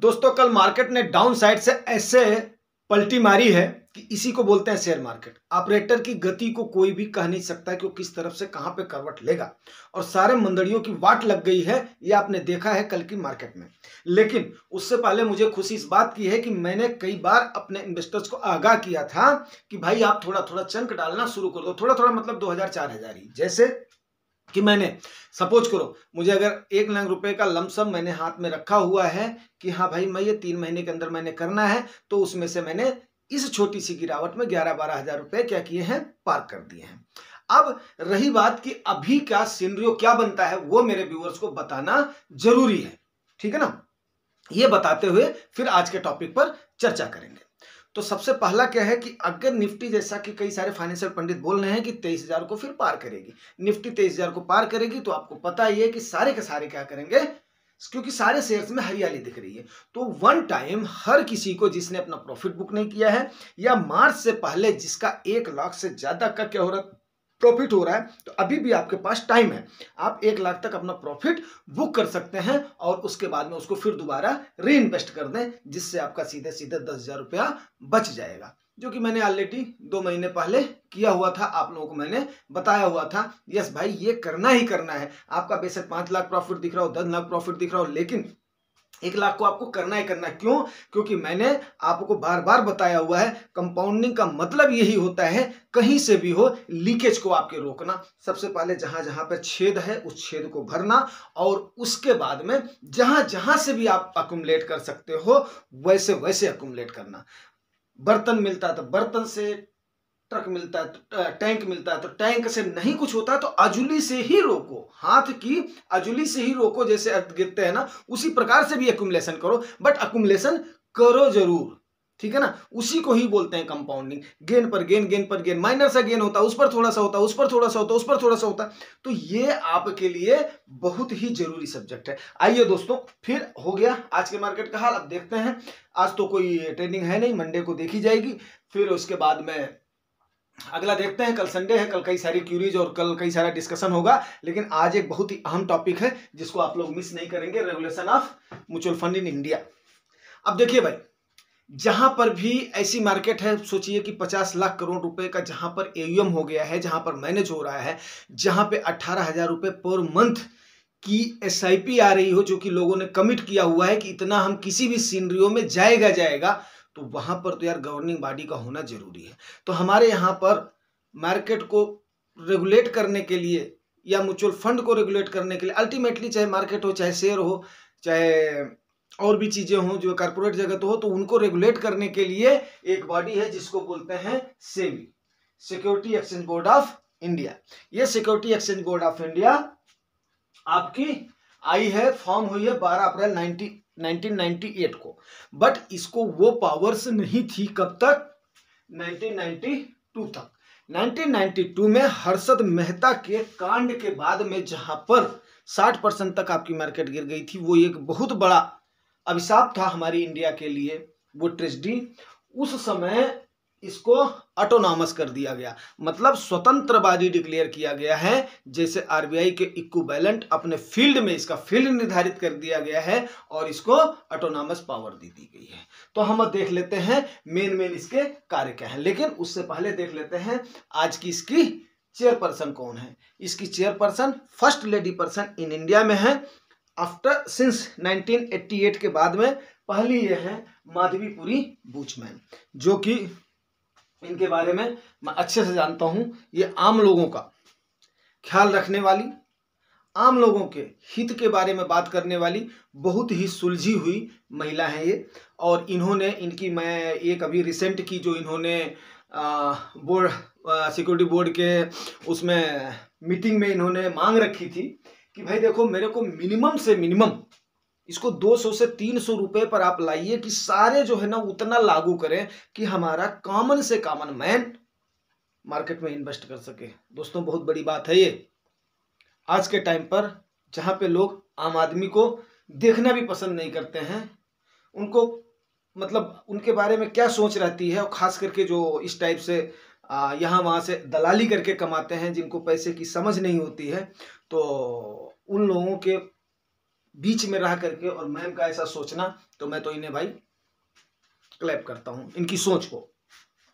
दोस्तों कल मार्केट ने डाउन साइड से ऐसे पलटी मारी है कि इसी को बोलते हैं शेयर मार्केट। ऑपरेटर की गति को कोई भी कह नहीं सकता कि वो किस तरफ से कहां पे करवट लेगा और सारे मंदड़ियों की वाट लग गई है। ये आपने देखा है कल की मार्केट में। लेकिन उससे पहले मुझे खुशी इस बात की है कि मैंने कई बार अपने इन्वेस्टर्स को आगाह किया था कि भाई आप थोड़ा थोड़ा चंक डालना शुरू कर दो। थोड़ा थोड़ा मतलब 2000-4000 ही। जैसे कि मैंने सपोज करो मुझे अगर 1 लाख रुपए का लमसम मैंने हाथ में रखा हुआ है कि हाँ भाई मैं ये 3 महीने के अंदर मैंने करना है, तो उसमें से मैंने इस छोटी सी गिरावट में 11-12 हजार रुपए क्या किए हैं, पार कर दिए हैं। अब रही बात कि अभी का सिनेरियो क्या बनता है, वो मेरे व्यूअर्स को बताना जरूरी है, ठीक है ना। ये बताते हुए फिर आज के टॉपिक पर चर्चा करेंगे। तो सबसे पहला क्या है कि अगर निफ्टी, जैसा कि कई सारे फाइनेंशियल पंडित बोल रहे हैं कि 23,000 को फिर पार करेगी, निफ्टी 23,000 को पार करेगी, तो आपको पता ही है कि सारे के सारे क्या करेंगे, क्योंकि सारे शेयर्स में हरियाली दिख रही है। तो वन टाइम हर किसी को जिसने अपना प्रॉफिट बुक नहीं किया है या मार्च से पहले जिसका 1 लाख से ज्यादा का क्या हो रहा है, प्रॉफिट हो रहा है, तो अभी भी आपके पास टाइम है। आप 1 लाख तक अपना प्रॉफिट बुक कर सकते हैं और उसके बाद में उसको फिर दोबारा री इन्वेस्ट कर दें, जिससे आपका सीधे सीधे 10,000 रुपया बच जाएगा, जो कि मैंने ऑलरेडी 2 महीने पहले किया हुआ था। आप लोगों को मैंने बताया हुआ था यस भाई ये करना ही करना है। आपका बेशक 5 लाख प्रॉफिट दिख रहा हो, 10 लाख प्रॉफिट दिख रहा हो, लेकिन 1 लाख को आपको करना ही करना है। क्यों? क्योंकि मैंने आपको बार बार बताया हुआ है कंपाउंडिंग का मतलब यही होता है, कहीं से भी हो लीकेज को आपके रोकना। सबसे पहले जहां जहां पर छेद है उस छेद को भरना और उसके बाद में जहां जहां से भी आप अकुमुलेट कर सकते हो वैसे वैसे अकुमुलेट करना। बर्तन मिलता है तो बर्तन से, ट्रक मिलता है तो टैंक मिलता है तो टैंक से, नहीं कुछ होता है तो अजुली से ही रोको, हाथ की अजुली से ही रोको। जैसे अर्थ गिरते हैं ना, उसी प्रकार से भी एक्युमुलेशन करो, बट एक्युमुलेशन करो जरूर, ठीक है ना। उसी को ही बोलते हैं कंपाउंडिंग। गेन पर गेन, गेन पर गेन, माइनर सा गेन होता है, उस पर थोड़ा सा होता है, उस पर थोड़ा सा होता है, उस पर थोड़ा सा होता है। तो ये आपके लिए बहुत ही जरूरी सब्जेक्ट है। आइए दोस्तों, फिर हो गया आज के मार्केट का हाल। अब देखते हैं, आज तो कोई ट्रेडिंग है नहीं, मंडे को देखी जाएगी, फिर उसके बाद में अगला देखते हैं। कल संडे है, कल कई सारी क्यूरीज और कल कई सारा डिस्कशन होगा, लेकिन आज एक बहुत ही अहम टॉपिक है जिसको आप लोग मिस नहीं करेंगे, regulation of mutual fund in India. अब देखिए भाई, जहां पर भी ऐसी मार्केट है, सोचिए कि 50 लाख करोड़ रुपए का जहां पर एयूएम हो गया है, जहां पर मैनेज हो रहा है, जहां पे 18,000 रुपए पर मंथ की एसआईपी आ रही हो, जो कि लोगों ने कमिट किया हुआ है कि इतना हम किसी भी सिनेरियो में जाएगा, तो वहां पर तो यार गवर्निंग बॉडी का होना जरूरी है। तो हमारे यहां पर मार्केट को रेगुलेट करने के लिए या म्यूचुअल फंड को रेगुलेट करने के लिए, अल्टीमेटली चाहे मार्केट हो, चाहे शेयर हो, चाहे और भी चीजें हो, जो कॉर्पोरेट जगत हो, तो उनको रेगुलेट करने के लिए एक बॉडी है जिसको बोलते हैं SEBI, security exchange board of India. ये security exchange board of India आपकी आई है, फॉर्म हुई है 12 अप्रैल 1998 को, बट इसको वो पावर्स नहीं थी कब तक, 1992 तक। 1992 में हर्षद मेहता के कांड के बाद में जहां पर 60% तक आपकी मार्केट गिर गई थी, वो एक बहुत बड़ा अभिशाप था हमारी इंडिया के लिए, वो ट्रेजेडी। उस समय इसको ऑटोनॉमस कर दिया गया, मतलब स्वतंत्र बॉडी डिक्लेयर किया गया है। जैसे आरबीआई के इक्विवेलेंट अपने फील्ड में इसका फील्ड निर्धारित कर दिया गया है और इसको ऑटोनॉमस पावर दी गई है। तो हम देख लेते हैं मेन इसके कार्य क्या है, लेकिन उससे पहले देख लेते हैं आज की इसकी चेयरपर्सन कौन है। इसकी chairperson first lady person in India में है आफ्टर सिंस 1988 के बाद में पहली ये है माधवीपुरी बुचमैन, जो कि इनके बारे में मैं अच्छे से जानता हूं। ये आम लोगों का ख्याल रखने वाली, आम लोगों के हित के बारे में बात करने वाली बहुत ही सुलझी हुई महिला है ये। और इन्होंने, इनकी मैं एक अभी रिसेंट की जो इन्होंने बोर्ड, सिक्योरिटी बोर्ड के उसमें मीटिंग में इन्होंने मांग रखी थी कि भाई देखो मेरे को मिनिमम से मिनिमम इसको 200 से 300 रुपए पर आप लाइए कि सारे जो है ना उतना लागू करें कि हमारा कॉमन से कॉमन मैन मार्केट में इन्वेस्ट कर सके। दोस्तों बहुत बड़ी बात है ये आज के टाइम पर, जहां पे लोग आम आदमी को देखना भी पसंद नहीं करते हैं। उनको मतलब उनके बारे में क्या सोच रहती है, और खास करके जो इस टाइप से यहाँ वहाँ से दलाली करके कमाते हैं, जिनको पैसे की समझ नहीं होती है, तो उन लोगों के बीच में रह करके और मैम का ऐसा सोचना, तो मैं तो इन्हें भाई क्लैप करता हूं, इनकी सोच को।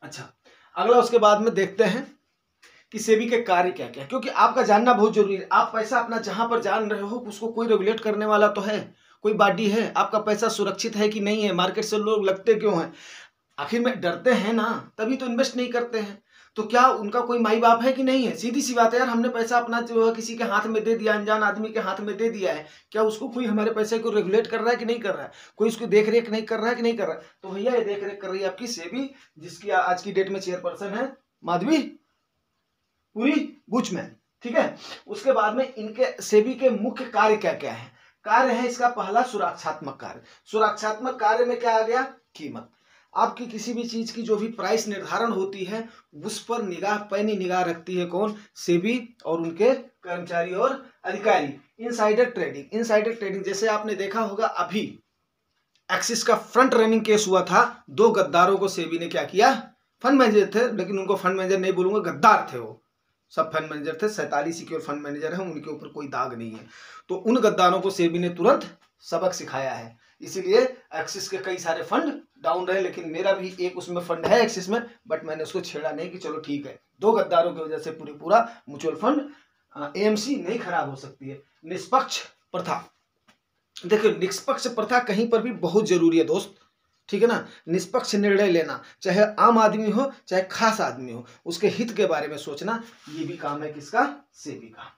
अच्छा, अगला उसके बाद में देखते हैं कि सेबी के कार्य क्या क्या है, क्योंकि आपका जानना बहुत जरूरी है। आप पैसा अपना जहां पर जान रहे हो उसको कोई रेगुलेट करने वाला तो है, कोई बॉडी है, आपका पैसा सुरक्षित है कि नहीं है, मार्केट से लोग लगते क्यों हैं, आखिर में डरते हैं ना, तभी तो इन्वेस्ट नहीं करते हैं। तो क्या उनका कोई माई बाप है कि नहीं है? सीधी सी बात है यार, हमने पैसा अपना जो है किसी के हाथ में दे दिया, अनजान आदमी के हाथ में दे दिया है, क्या उसको कोई हमारे पैसे को रेगुलेट कर रहा है कि नहीं कर रहा है, कोई उसकी देख रेख नहीं कर रहा है कि नहीं कर रहा है? तो भैया ये देख रेख कर रही है आपकी सेबी, जिसकी आज की डेट में चेयरपर्सन है माधवी पुरी बुचमैन, ठीक है। उसके बाद में इनके सेबी के मुख्य कार्य क्या क्या है? कार्य है इसका पहला सुरक्षात्मक कार्य। सुरक्षात्मक कार्य में क्या आ गया? कीमत। आपकी किसी भी चीज की जो भी प्राइस निर्धारण होती है उस पर निगाह, पैनी निगाह रखती है कौन? सेबी और उनके कर्मचारी और अधिकारी। इनसाइडर ट्रेडिंग, इनसाइडर ट्रेडिंग जैसे आपने देखा होगा, अभी एक्सिस का फ्रंट रनिंग केस हुआ था, 2 गद्दारों को सेबी ने क्या किया, फंड मैनेजर थे लेकिन उनको फंड मैनेजर नहीं बोलूंगा, गद्दार थे वो, सब फंड मैनेजर थे, 47 सिक्योर फंड मैनेजर है, उनके ऊपर कोई दाग नहीं है। तो उन गद्दारों को सेबी ने तुरंत सबक सिखाया है, इसीलिए एक्सिस के कई सारे फंड डाउन रहे, लेकिन मेरा भी एक उसमें फंड है एक्सिस में, बट मैंने उसको छेड़ा नहीं कि चलो ठीक है, 2 गद्दारों की वजह से पूरा म्यूचुअल फंड एएमसी नहीं खराब हो सकती है। निष्पक्ष प्रथा, देखिए निष्पक्ष प्रथा कहीं पर भी बहुत जरूरी है दोस्त, ठीक है ना। निष्पक्ष निर्णय लेना, चाहे आम आदमी हो चाहे खास आदमी हो, उसके हित के बारे में सोचना, ये भी काम है किसका? सेबी का।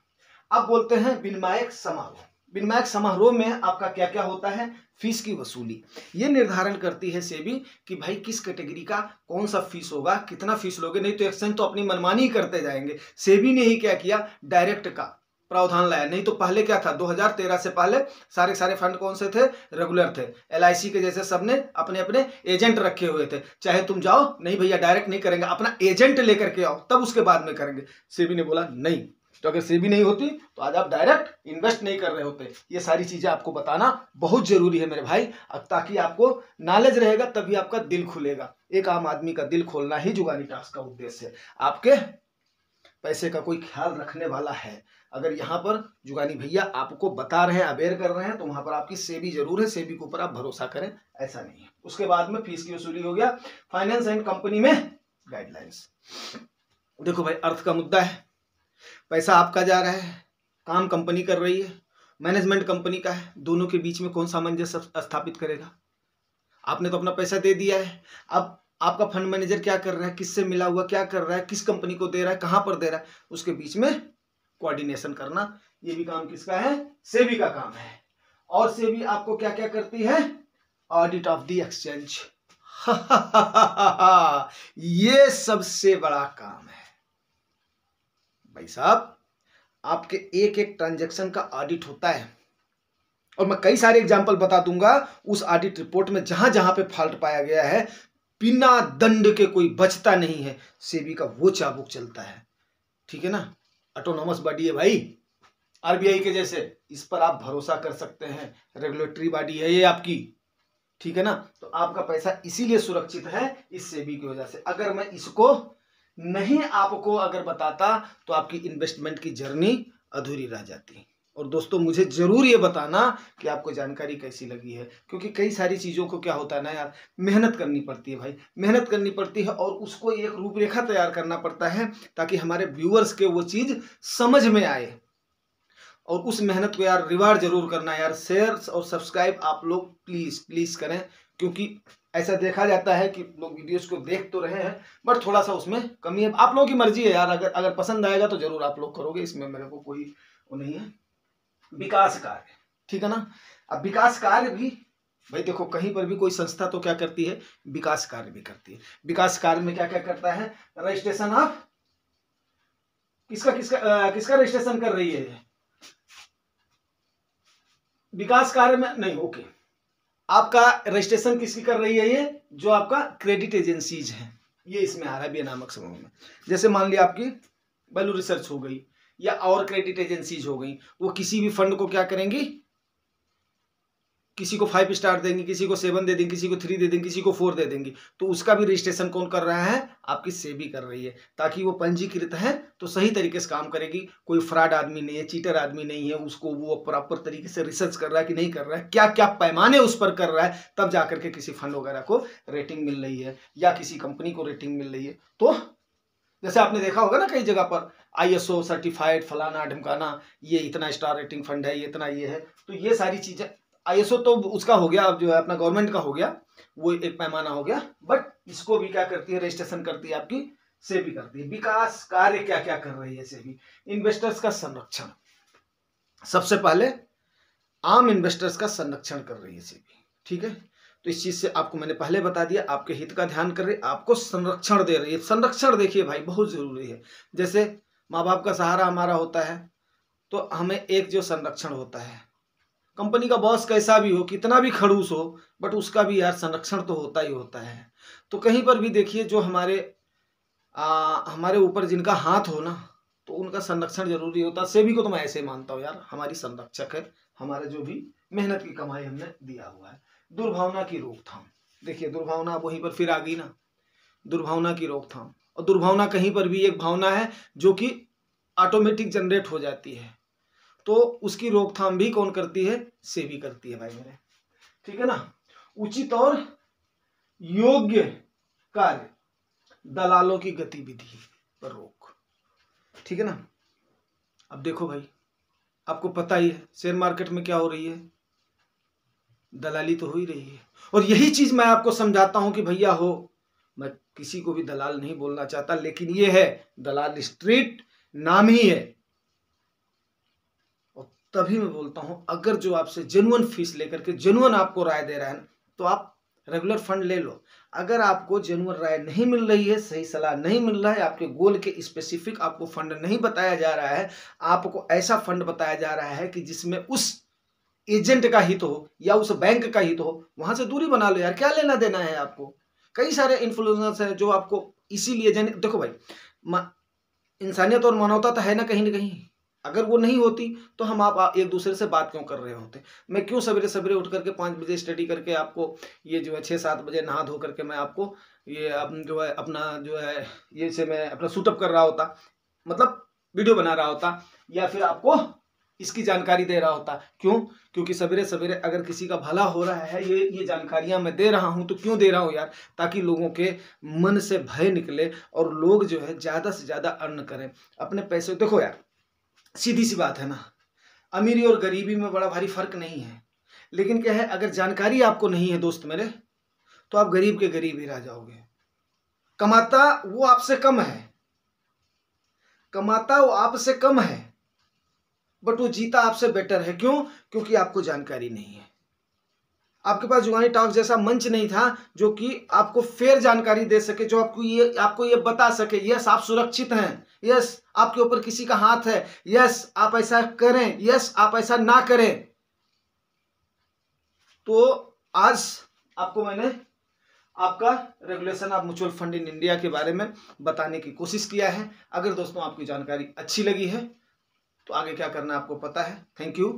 अब बोलते हैं विनियामक समारोह। विनियामक समारोह में आपका क्या क्या होता है? फीस की वसूली, ये निर्धारण करती है सेबी कि भाई किस कैटेगरी का कौन सा फीस होगा, कितना फीस लोगे, नहीं तो एक्सचेंज तो अपनी मनमानी ही करते जाएंगे। सेबी ने ही क्या किया, डायरेक्ट का प्रावधान लाया, नहीं तो पहले क्या था, 2013 से पहले सारे फंड कौन से थे? रेगुलर थे, एलआईसी के जैसे सबने अपने अपने एजेंट रखे हुए थे, चाहे तुम जाओ, नहीं भैया डायरेक्ट नहीं करेंगे, अपना एजेंट लेकर के आओ तब उसके बाद में करेंगे। सेबी ने बोला नहीं, तो अगर सेबी नहीं होती तो आज आप डायरेक्ट इन्वेस्ट नहीं कर रहे होते। ये सारी चीजें आपको बताना बहुत जरूरी है मेरे भाई, ताकि आपको नॉलेज रहेगा तभी आपका दिल खुलेगा। एक आम आदमी का दिल खोलना ही जुगानी टास्क का उद्देश्य है। आपके पैसे का कोई ख्याल रखने वाला है, अगर यहाँ पर जुगानी भैया आपको बता रहे हैं, अवेयर कर रहे हैं, तो वहां पर आपकी सेबी जरूर है, सेबी के ऊपर आप भरोसा करें, ऐसा नहीं है। उसके बाद में फीस की वसूली हो गया। फाइनेंस एंड कंपनी में गाइडलाइंस, देखो भाई अर्थ का मुद्दा है, पैसा आपका जा रहा है, काम कंपनी कर रही है, मैनेजमेंट कंपनी का है, दोनों के बीच में कौन सामंजस्य स्थापित करेगा? आपने तो अपना पैसा दे दिया है, अब आपका फंड मैनेजर क्या कर रहा है, किससे मिला हुआ क्या कर रहा है, किस कंपनी को दे रहा है, कहां पर दे रहा है, उसके बीच में कोऑर्डिनेशन करना, ये भी काम किसका है? सेबी का काम है। और सेबी आपको क्या क्या करती है? ऑडिट ऑफ द एक्सचेंज ये सबसे बड़ा काम है भाई साहब। आपके एक एक ट्रांजैक्शन का ऑडिट होता है, और मैं कई सारे एग्जांपल बता दूंगा उस ऑडिट रिपोर्ट में, जहां जहां पे फॉल्ट पाया गया है, बिना दंड के कोई बचता नहीं है, सेबी का वो चाबुक चलता है, ठीक है ना। ऑटोनोमस बॉडी है भाई, आरबीआई के जैसे, इस पर आप भरोसा कर सकते हैं, रेगुलेटरी बॉडी है ये आपकी, ठीक है ना। तो आपका पैसा इसीलिए सुरक्षित है इस सेबी की वजह से। अगर मैं इसको नहीं आपको अगर बताता तो आपकी इन्वेस्टमेंट की जर्नी अधूरी रह जाती। और दोस्तों मुझे जरूर ये बताना कि आपको जानकारी कैसी लगी है, क्योंकि कई सारी चीज़ों को क्या होता है ना यार, मेहनत करनी पड़ती है भाई, मेहनत करनी पड़ती है, और उसको एक रूपरेखा तैयार करना पड़ता है ताकि हमारे व्यूअर्स के वो चीज़ समझ में आए। और उस मेहनत को यार रिवार्ड जरूर करना यार, शेयर और सब्सक्राइब आप लोग प्लीज़ करें, क्योंकि ऐसा देखा जाता है कि लोग वीडियोस को देख तो रहे हैं बट थोड़ा सा उसमें कमी है। आप लोगों की मर्जी है यार, अगर पसंद आएगा तो जरूर आप लोग करोगे, इसमें मेरे को कोई वो नहीं है। विकास कार्य, ठीक है ना। अब विकास कार्य भी भाई देखो, कहीं पर भी कोई संस्था तो क्या करती है, विकास कार्य भी करती है। विकास कार्य में क्या क्या करता है? रजिस्ट्रेशन ऑफ किसका रजिस्ट्रेशन कर रही है? विकास कार्य में नहीं, ओके, आपका रजिस्ट्रेशन किसकी कर रही है? ये जो आपका क्रेडिट एजेंसीज है, ये इसमें आ रहा है विनियामक समूह में। जैसे मान लिया आपकी वैल्यू रिसर्च हो गई या और क्रेडिट एजेंसीज हो गई, वो किसी भी फंड को क्या करेंगी, किसी को 5 स्टार देंगी, किसी को 7 दे देंगी, किसी को 3 दे देंगी, किसी को 4 दे देंगी, तो उसका भी रजिस्ट्रेशन कौन कर रहा है? आपकी सेबी कर रही है, ताकि वो पंजीकृत है तो सही तरीके से काम करेगी। कोई फ्रॉड आदमी नहीं है, चीटर आदमी नहीं है, उसको वो प्रॉपर तरीके से रिसर्च कर रहा है कि नहीं कर रहा है, क्या क्या पैमाने उस पर कर रहा है, तब जाकर के किसी फंड वगैरह को रेटिंग मिल रही है या किसी कंपनी को रेटिंग मिल रही है। तो जैसे आपने देखा होगा ना कई जगह पर ISO सर्टिफाइड फलाना ढमकाना, ये इतना स्टार रेटिंग फंड है, ये इतना ये है, तो ये सारी चीजें ISO तो उसका हो गया, अब जो है अपना गवर्नमेंट का हो गया, वो एक पैमाना हो गया, बट इसको भी क्या करती है? रजिस्ट्रेशन करती है आपकी सेबी करती है। विकास कार्य क्या क्या कर रही है सेबी? इन्वेस्टर्स का संरक्षण, सबसे पहले आम इन्वेस्टर्स का संरक्षण कर रही है सेबी, ठीक है। तो इस चीज से आपको मैंने पहले बता दिया, आपके हित का ध्यान कर रही है, आपको संरक्षण दे रही है। संरक्षण देखिए भाई बहुत जरूरी है। जैसे माँ बाप का सहारा हमारा होता है, तो हमें एक जो संरक्षण होता है, कंपनी का बॉस कैसा भी हो, कितना भी खड़ूस हो, बट उसका भी यार संरक्षण तो होता ही होता है। तो कहीं पर भी देखिए जो हमारे ऊपर जिनका हाथ हो ना, तो उनका संरक्षण जरूरी होता है। सेबी को तो मैं ऐसे मानता हूँ यार, हमारी संरक्षक है, हमारा जो भी मेहनत की कमाई हमने दिया हुआ है। दुर्भावना की रोकथाम, देखिए दुर्भावना वहीं पर फिर आ गई ना, दुर्भावना की रोकथाम। और दुर्भावना कहीं पर भी एक भावना है जो कि ऑटोमेटिक जनरेट हो जाती है, तो उसकी रोकथाम भी कौन करती है? सेबी करती है भाई मेरे, ठीक है ना। उचित और योग्य कार्य, दलालों की गतिविधि पर रोक, ठीक है ना। अब देखो भाई, आपको पता ही है शेयर मार्केट में क्या हो रही है, दलाली तो हो ही रही है। और यही चीज मैं आपको समझाता हूं कि भैया हो, मैं किसी को भी दलाल नहीं बोलना चाहता, लेकिन ये है दलाल स्ट्रीट नाम ही है। और तभी मैं बोलता हूं, अगर जो आपसे जेन्युइन फीस लेकर के जेन्युइन आपको राय दे रहा है, तो आप रेगुलर फंड ले लो। अगर आपको जेन्युइन राय नहीं मिल रही है, सही सलाह नहीं मिल रहा है, आपके गोल के स्पेसिफिक आपको फंड नहीं बताया जा रहा है, आपको ऐसा फंड बताया जा रहा है कि जिसमें उस एजेंट का हित हो या उस बैंक का हित हो, वहां से दूरी बना लो यार, क्या लेना देना है आपको। कई सारे इन्फ्लुएंसर्स हैं जो आपको इसीलिए देखो भाई, इंसानियत और मानवता तो है ना कहीं ना कहीं, अगर वो नहीं होती तो हम आप एक दूसरे से बात क्यों कर रहे होते? मैं क्यों सवेरे सवेरे उठ करके 5 बजे स्टडी करके आपको ये जो है 6-7 बजे नहा धो करके मैं आपको ये जो है अपना जो है ये से मैं अपना शूटअप कर रहा होता, मतलब वीडियो बना रहा होता, या फिर आपको इसकी जानकारी दे रहा होता। क्यों? क्योंकि सवेरे सवेरे अगर किसी का भला हो रहा है, ये जानकारियां मैं दे रहा हूं, तो क्यों दे रहा हूं यार? ताकि लोगों के मन से भय निकले और लोग जो है ज्यादा से ज्यादा अर्न करें अपने पैसे। देखो यार, सीधी सी बात है ना, अमीरी और गरीबी में बड़ा भारी फर्क नहीं है, लेकिन क्या है, अगर जानकारी आपको नहीं है दोस्त मेरे, तो आप गरीब के गरीब ही रह जाओगे। कमाता वो आपसे कम है, कमाता वो आपसे कम है, बट वो जीता आपसे बेटर है। क्यों? क्योंकि आपको जानकारी नहीं है, आपके पास जुगानी टॉक जैसा मंच नहीं था जो कि आपको फेयर जानकारी दे सके, जो आपको ये बता सके, यस आप सुरक्षित हैं, यस आपके ऊपर किसी का हाथ है, यस आप ऐसा करें, यस आप ऐसा ना करें। तो आज आपको मैंने आपका regulation of mutual fund in India के बारे में बताने की कोशिश किया है। अगर दोस्तों आपकी जानकारी अच्छी लगी है तो आगे क्या करना है आपको पता है। Thank you.